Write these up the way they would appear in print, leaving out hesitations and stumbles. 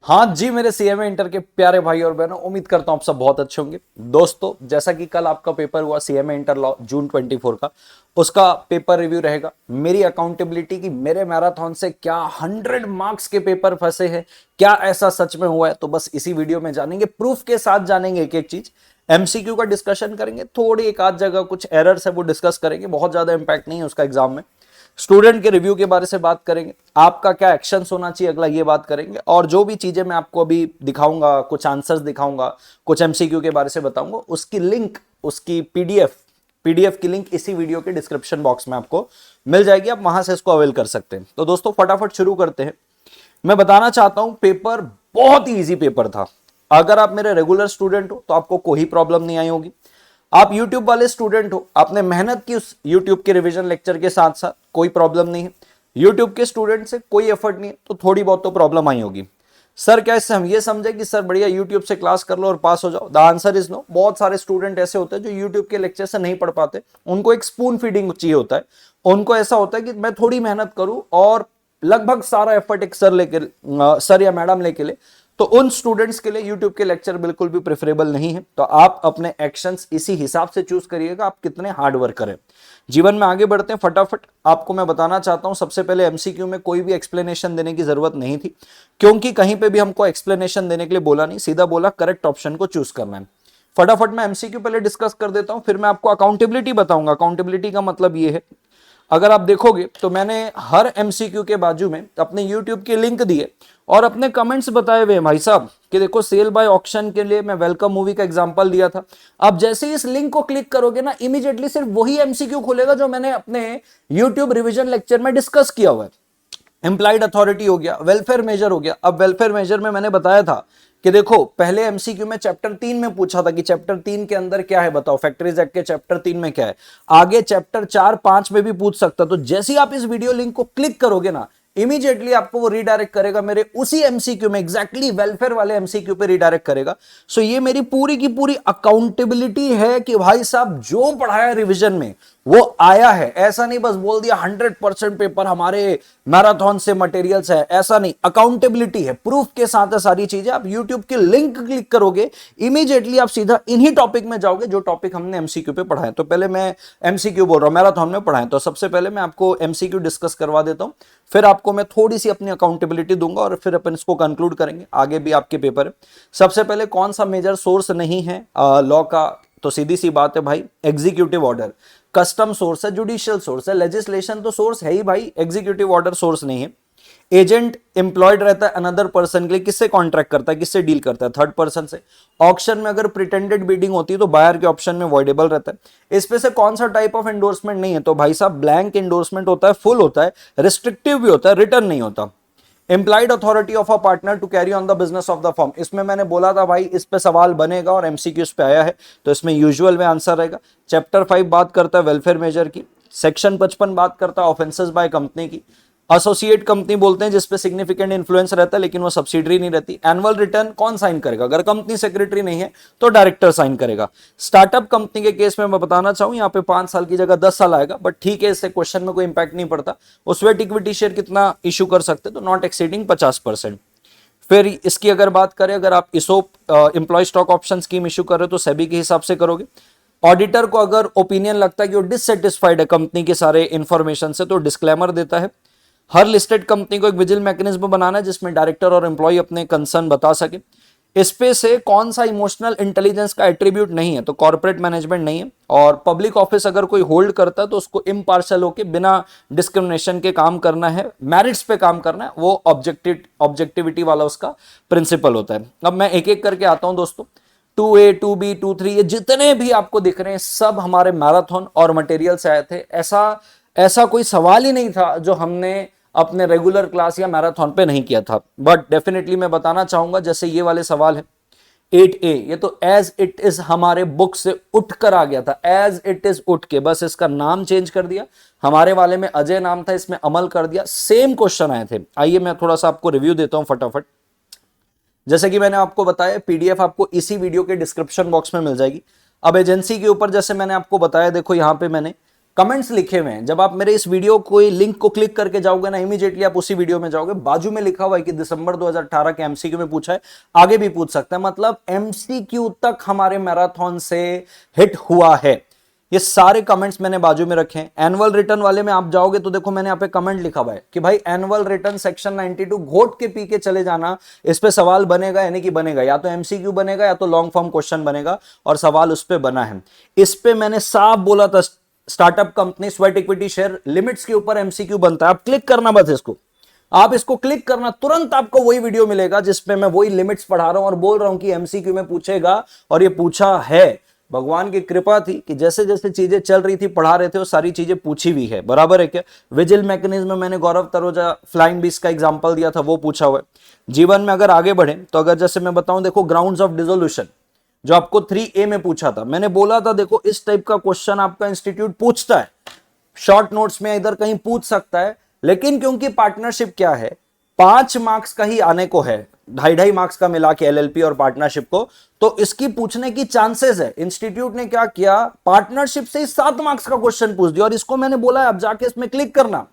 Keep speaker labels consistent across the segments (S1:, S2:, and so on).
S1: हाँ जी, मेरे CMA inter के प्यारे भाई और बहनों, उम्मीद करता हूं आप सब बहुत अच्छे होंगे। दोस्तों, जैसा कि कल आपका पेपर हुआ सीएमए इंटर लॉ जून 24 का, उसका पेपर रिव्यू रहेगा। मेरी अकाउंटेबिलिटी की मेरे मैराथन से क्या 100 मार्क्स के पेपर फंसे हैं, क्या ऐसा सच में हुआ है, तो बस इसी वीडियो में जानेंगे, प्रूफ के साथ जानेंगे एक एक चीज। एमसीक्यू का डिस्कशन करेंगे, थोड़ी एक आध जगह कुछ एरर्स है वो डिस्कस करेंगे, बहुत ज्यादा इंपैक्ट नहीं है उसका एग्जाम में। स्टूडेंट के रिव्यू के बारे से बात करेंगे, आपका क्या एक्शंस होना चाहिए अगला, ये बात करेंगे। और जो भी चीजें मैं आपको अभी दिखाऊंगा, कुछ आंसर्स दिखाऊंगा, कुछ एमसीक्यू के बारे से बताऊंगा, उसकी लिंक, उसकी पीडीएफ की लिंक इसी वीडियो के डिस्क्रिप्शन बॉक्स में आपको मिल जाएगी, आप वहां से इसको अवेल कर सकते हैं। तो दोस्तों फटाफट शुरू करते हैं। मैं बताना चाहता हूं, पेपर बहुत ही ईजी पेपर था। अगर आप मेरे रेगुलर स्टूडेंट हो तो आपको कोई प्रॉब्लम नहीं आई होगी। आप YouTube वाले स्टूडेंट हो, आपने मेहनत की उस YouTube के रिवीजन लेक्चर के साथ साथ, कोई प्रॉब्लम नहीं है। YouTube के स्टूडेंट से कोई एफर्ट नहीं है तो थोड़ी बहुत तो प्रॉब्लम आई होगी। सर क्या इससे हम ये समझे कि सर बढ़िया YouTube से क्लास कर लो और पास हो जाओ? The answer is no. बहुत सारे स्टूडेंट ऐसे होते हैं जो YouTube के लेक्चर से नहीं पढ़ पाते, उनको एक स्पून फीडिंग चाहिए होता है। उनको ऐसा होता है कि मैं थोड़ी मेहनत करूं और लगभग सारा एफर्ट एक सर या मैडम लेके ले, तो उन स्टूडेंट्स के लिए YouTube के लेक्चर बिल्कुल भी प्रेफरेबल नहीं है। तो आप अपने एक्शंस इसी हिसाब से चूज करिएगा, आप कितने हार्ड वर्क करें। जीवन में आगे बढ़ते हैं फटाफट। आपको मैं बताना चाहता हूं, सबसे पहले एमसीक्यू में कोई भी एक्सप्लेनेशन देने की जरूरत नहीं थी, क्योंकि कहीं पे भी हमको एक्सप्लेनेशन देने के लिए बोला नहीं, सीधा बोला करेक्ट ऑप्शन को चूज करना है। फटाफट मैं एमसीक्यू पहले डिस्कस कर देता हूं, फिर मैं आपको अकाउंटेबिलिटी बताऊंगा। अकाउंटेबिलिटी का मतलब ये है, अगर आप देखोगे तो मैंने हर एमसीक्यू के बाजू में अपने यूट्यूब के लिंक दिए और अपने कमेंट्स बताए हुए हैं भाई साहब, कि देखो सेल बाय ऑक्शन के लिए मैं वेलकम मूवी का एग्जांपल दिया था। आप जैसे ही इस लिंक को क्लिक करोगे ना, इमीडिएटली सिर्फ वही एमसीक्यू खुलेगा जो मैंने अपने यूट्यूब रिवीजन लेक्चर में डिस्कस किया हुआ है। इंप्लाइड अथॉरिटी हो गया, वेलफेयर मेजर हो गया। अब वेलफेयर मेजर में मैंने बताया था कि देखो, पहले एमसीक्यू में चैप्टर 3 में पूछा था कि चैप्टर 3 के अंदर क्या है बताओ, फैक्ट्रीज एक्ट के चैप्टर 3 में क्या है। आगे चैप्टर 4, 5 में भी पूछ सकता। तो जैसे ही आप इस वीडियो लिंक को क्लिक करोगे ना, इमीडिएटली आपको वो रिडायरेक्ट करेगा मेरे उसी एमसीक्यू में, एग्जैक्टली वेलफेयर वाले एमसीक्यू पे रिडायरेक्ट करेगा। सो ये मेरी पूरी की पूरी अकाउंटेबिलिटी है कि भाई साहब जो पढ़ाया रिवीजन में वो आया है। ऐसा नहीं बस बोल दिया 100% पेपर हमारे मैराथन से मटेरियल्स है, ऐसा नहीं। अकाउंटेबिलिटी है, प्रूफ के साथ है सारी चीजें। आप यूट्यूब के लिंक क्लिक करोगे, इमीडिएटली आप सीधा इन्हीं टॉपिक में जाओगे जो टॉपिक हमने एमसीक्यू पे पढ़ा है। तो पहले मैं एमसीक्यू बोल रहा हूं, मैराथन में पढ़ाएं, तो सबसे पहले मैं आपको एमसीक्यू डिस्कस करवा देता हूं, फिर आपको मैं थोड़ी सी अपनी अकाउंटेबिलिटी दूंगा और फिर अपन इसको कंक्लूड करेंगे। आगे भी आपके पेपर है। सबसे पहले कौन सा मेजर सोर्स नहीं है लॉ का, तो सीधी सी बात है भाई, एग्जीक्यूटिव ऑर्डर। कस्टम सोर्स है, जुडिशियल सोर्स है, लेजिस्लेशन तो सोर्स है ही भाई, एग्जीक्यूटिव ऑर्डर सोर्स नहीं है। एजेंट एम्प्लॉयड रहता है अनदर पर्सन के लिए, किससे कॉन्ट्रैक्ट करता है, किससे डील करता है, थर्ड पर्सन से। ऑक्शन में अगर प्रिटेंडेड बीडिंग होती है तो बायर के ऑप्शन में वॉइडेबल रहता है। इस पे से कौन सा टाइप ऑफ एंडोर्समेंट नहीं है, तो भाई साहब ब्लैंक एंडोर्समेंट होता है, फुल होता है, रिस्ट्रिक्टिव भी होता है, रिटर्न नहीं होता। Employed authority of a partner to carry on the business of the firm, इसमें मैंने बोला था भाई इस पे सवाल बनेगा और एमसीक्यू पे आया है, तो इसमें यूजुअल में आंसर रहेगा। चैप्टर 5 बात करता है वेलफेयर मेजर की। सेक्शन 55 बात करता है ऑफेंसेस बाय कंपनी की। एसोसिएट कंपनी बोलते हैं जिसपे सिग्निफिकेंट इन्फ्लुएंस रहता है लेकिन वो सब्सिडरी नहीं रहती। एनुअल रिटर्न कौन साइन करेगा, अगर कंपनी सेक्रेटरी नहीं है तो डायरेक्टर साइन करेगा। स्टार्टअप कंपनी के केस में मैं बताना चाहूं, यहाँ पे 5 साल की जगह 10 साल आएगा, बट ठीक है, इससे क्वेश्चन में कोई इंपैक्ट नहीं पड़ता। उस वेट इक्विटी शेयर कितना इशू कर सकते, तो नॉट एक्सीडिंग 50%। फिर इसकी अगर बात करें, अगर आप ESOP employ stock option scheme issue कर रहे हो तो सेबी के हिसाब से करोगे। ऑडिटर को अगर ओपिनियन लगता है कि वो डिससेटिस्फाइड है कंपनी के सारे इंफॉर्मेशन से, तो डिस्क्लेमर देता है। हर लिस्टेड कंपनी को एक विजिल मैकेनिज्म बनाना है जिसमें डायरेक्टर और एम्प्लॉय अपने कंसर्न बता सके। इस पे से कौन सा इमोशनल इंटेलिजेंस का एट्रीब्यूट नहीं है, तो कॉर्पोरेट मैनेजमेंट नहीं है। और पब्लिक ऑफिस अगर कोई होल्ड करता है तो उसको इम्पार्शियल होकर बिना डिस्क्रिमिनेशन के काम करना है, मेरिट्स पे काम करना है, वो ऑब्जेक्टिविटी वाला उसका प्रिंसिपल होता है। अब मैं एक एक करके आता हूं दोस्तों। 2A 2B 2 3 ये जितने भी आपको दिख रहे हैं सब हमारे मैराथन और मटेरियल से आए थे। ऐसा कोई सवाल ही नहीं था जो हमने अपने रेगुलर क्लास या मैराथन पे नहीं किया था। बट डेफिनेटली मैं बताना चाहूंगा, जैसे ये वाले सवाल है 8A, ये तो एज इट इज हमारे बुक से उठ कर आ गया था, एज इट इज उठ के, बस इसका नाम चेंज कर दिया। हमारे वाले में अजय नाम था, इसमें अमल कर दिया। सेम क्वेश्चन आए थे। आइए मैं थोड़ा सा आपको रिव्यू देता हूं फटाफट। जैसे कि मैंने आपको बताया, पीडीएफ आपको इसी वीडियो के डिस्क्रिप्शन बॉक्स में मिल जाएगी। अब एजेंसी के ऊपर जैसे मैंने आपको बताया, देखो यहां पे मैंने कमेंट्स लिखे हुए हैं। जब आप मेरे इस वीडियो को लिंक को क्लिक करके जाओगे ना, इमीडिएटली आप उसी वीडियो में जाओगे, बाजू में लिखा हुआ है कि दिसंबर 2018 के एमसीक्यू में पूछा है, आगे भी पूछ सकता है। मतलब एमसीक्यू तक हमारे मैराथन से हिट हुआ है। ये सारे कमेंट्स मैंने बाजू में रखे हैं। एनुअल रिटर्न वाले में आप जाओगे तो देखो मैंने यहाँ पे कमेंट लिखा हुआ है कि भाई एनुअल रिटर्न सेक्शन 92 घोट के पी के चले जाना, इस पे सवाल बनेगा यानी कि बनेगा, या तो एमसीक्यू बनेगा या तो लॉन्ग फॉर्म क्वेश्चन बनेगा, और सवाल उस पे बना है। इस पे मैंने साफ बोला था, startup company sweat equity share limits के ऊपर एमसीक्यू बनता है। आप क्लिक करना बस इसको, आप इसको क्लिक करना, तुरंत आपको वही वीडियो मिलेगा जिसपे मैं वही लिमिट्स पढ़ा रहा हूं और बोल रहा हूं कि एमसीक्यू में पूछेगा, और ये पूछा है। भगवान की कृपा थी कि जैसे जैसे चीजें चल रही थी, पढ़ा रहे थे, वो सारी चीजें पूछी हुई है। बराबर है क्या? विजिल मैकेनिज्म में मैंने गौरव तरोजा फ्लाइंग बीस का एग्जांपल दिया था, वो पूछा हुआ है। जीवन में अगर आगे बढ़े तो अगर जैसे मैं बताऊं, देखो ग्राउंड्स ऑफ डिसोल्यूशन जो आपको 3A में पूछा था, मैंने बोला था देखो इस टाइप का क्वेश्चन आपका इंस्टीट्यूट पूछता है, शॉर्ट नोट्स में इधर कहीं पूछ सकता है, लेकिन क्योंकि पार्टनरशिप क्या है, 5 मार्क्स का ही आने को है, 2.5 मार्क्स का मिला के एलएलपी और पार्टनरशिप को, तो इसकी पूछने की चांसेस है। इंस्टीट्यूट ने क्या किया, पार्टनरशिप से 7 मार्क्स का क्वेश्चन पूछ दिया, और इसको मैंने बोला अब जाके इसमें क्लिक करना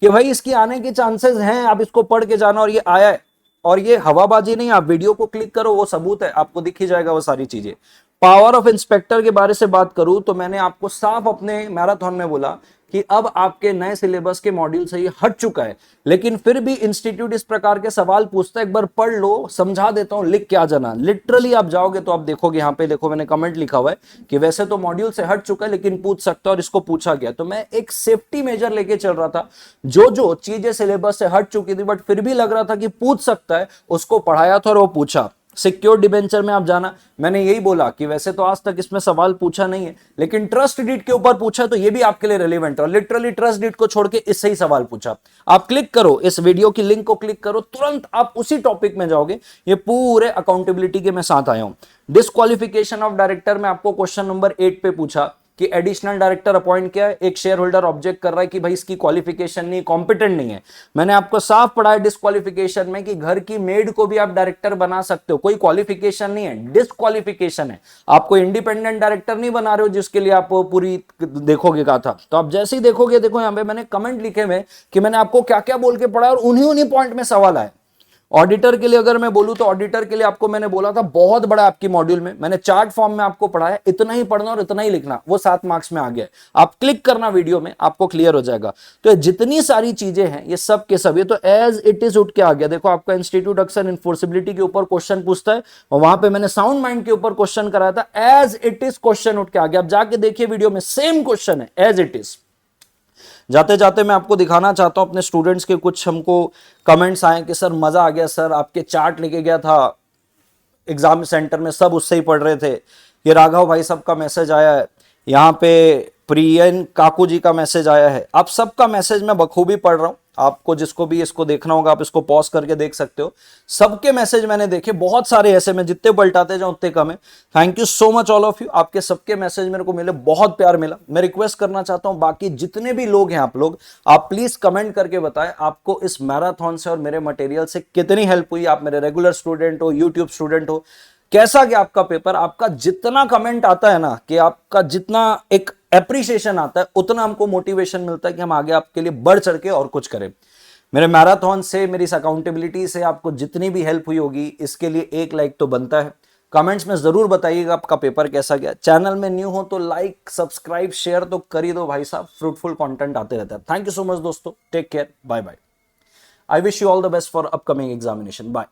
S1: कि भाई इसकी आने के चांसेस हैं, आप इसको पढ़ के जाना, और ये आया है। और ये हवाबाजी नहीं, आप वीडियो को क्लिक करो, वो सबूत है, आपको दिख ही जाएगा वो सारी चीजें। पावर ऑफ इंस्पेक्टर के बारे से बात करूं तो मैंने आपको साफ अपने मैराथन में बोला कि अब आपके नए सिलेबस के मॉड्यूल से ये हट चुका है, लेकिन फिर भी इंस्टीट्यूट इस प्रकार के सवाल पूछता है, एक बार पढ़ लो, समझा देता हूं, लिख क्या जाना। लिटरली आप जाओगे तो आप देखोगे, यहाँ पे देखो मैंने कमेंट लिखा हुआ है कि वैसे तो मॉड्यूल से हट चुका है लेकिन पूछ सकता है, और इसको पूछा गया। तो मैं एक सेफ्टी मेजर लेके चल रहा था, जो जो चीजें सिलेबस से हट चुकी थी बट फिर भी लग रहा था कि पूछ सकता है, उसको पढ़ाया था और वो पूछा। सिक्योर डिबेंचर में आप जाना, मैंने यही बोला कि वैसे तो आज तक इसमें सवाल पूछा नहीं है, लेकिन ट्रस्ट डीड के ऊपर पूछा तो ये भी आपके लिए रेलेवेंट है, और लिटरली ट्रस्ट डीड को छोड़ के इससे ही सवाल पूछा। आप क्लिक करो, इस वीडियो की लिंक को क्लिक करो, तुरंत आप उसी टॉपिक में जाओगे। ये पूरे अकाउंटेबिलिटी के मैं साथ आया हूं। डिस्क्वालिफिकेशन ऑफ डायरेक्टर में आपको क्वेश्चन नंबर 8 पे पूछा कि एडिशनल डायरेक्टर अपॉइंट किया है, एक शेयर होल्डर ऑब्जेक्ट कर रहा है कि भाई इसकी क्वालिफिकेशन नहीं, कॉम्पिटेंट नहीं है। मैंने आपको साफ पढ़ा है डिस्क्वालिफिकेशन में कि घर की मेड को भी आप डायरेक्टर बना सकते हो, कोई क्वालिफिकेशन नहीं है, डिस्क्वालिफिकेशन है। आपको इंडिपेंडेंट डायरेक्टर नहीं बना रहे हो जिसके लिए आप पूरी देखोगे कहा था। तो आप जैसे ही देखोगे, देखो यहां पे मैंने कमेंट लिखे हुए कि मैंने आपको क्या क्या बोल के पढ़ा, और उन्हीं पॉइंट में सवाल आए। ऑडिटर के लिए अगर मैं बोलूं तो ऑडिटर के लिए आपको मैंने बोला था बहुत बड़ा आपकी मॉड्यूल में, मैंने चार्ट फॉर्म में आपको पढ़ाया, इतना ही पढ़ना और इतना ही लिखना, वो 7 मार्क्स में आ गया। आप क्लिक करना वीडियो में, आपको क्लियर हो जाएगा। तो जितनी सारी चीजें हैं ये सब के सब, ये तो एज इट इज उठ के आ गया। देखो आपका इंस्टीट्यूट अक्सर इन्फोर्सिबिलिटी के ऊपर क्वेश्चन पूछता है, और वहां पे मैंने साउंड माइंड के ऊपर क्वेश्चन कराया था, एज इट इज क्वेश्चन उठ के आ गया। अब जाके देखिए वीडियो में, सेम क्वेश्चन है एज इट इज। जाते जाते मैं आपको दिखाना चाहता हूं अपने स्टूडेंट्स के कुछ हमको कमेंट्स आए कि सर मजा आ गया, सर आपके चार्ट लेके गया था एग्जाम सेंटर में, सब उससे ही पढ़ रहे थे। ये राघव भाई साहब का मैसेज आया है, यहाँ पे प्रियन काकू जी का मैसेज आया है। आप सबका मैसेज मैं बखूबी पढ़ रहा हूँ, आपको जिसको भी इसको देखना होगा आप इसको पॉज करके देख सकते हो। सबके मैसेज मैंने देखे, बहुत सारे ऐसे, मैं जितने पलटाते जाऊं उतने कम है। Thank you so much all of you, आपके सबके मैसेज मेरे को मिले, बहुत प्यार मिला। मैं रिक्वेस्ट करना चाहता हूं बाकी जितने भी लोग हैं आप प्लीज कमेंट करके बताएं आपको इस मैराथन से और मेरे मटेरियल से कितनी हेल्प हुई। आप मेरे रेगुलर स्टूडेंट हो, यूट्यूब स्टूडेंट हो, कैसा गया आपका पेपर। आपका जितना कमेंट आता है ना, कि आपका जितना एक एप्रिसिएशन आता है, उतना हमको मोटिवेशन मिलता है कि हम आगे आपके लिए बढ़ चढ़ के और कुछ करें। मेरे मैराथन से, मेरी इस अकाउंटेबिलिटी से आपको जितनी भी हेल्प हुई होगी, इसके लिए एक लाइक तो बनता है। कमेंट्स में जरूर बताइएगा आपका पेपर कैसा गया। चैनल में न्यू हो तो लाइक सब्सक्राइब शेयर तो कर ही दो भाई साहब, फ्रूटफुल कंटेंट आते रहता है। थैंक यू सो मच दोस्तों, take care, bye bye. I wish you all the best for upcoming examination, bye.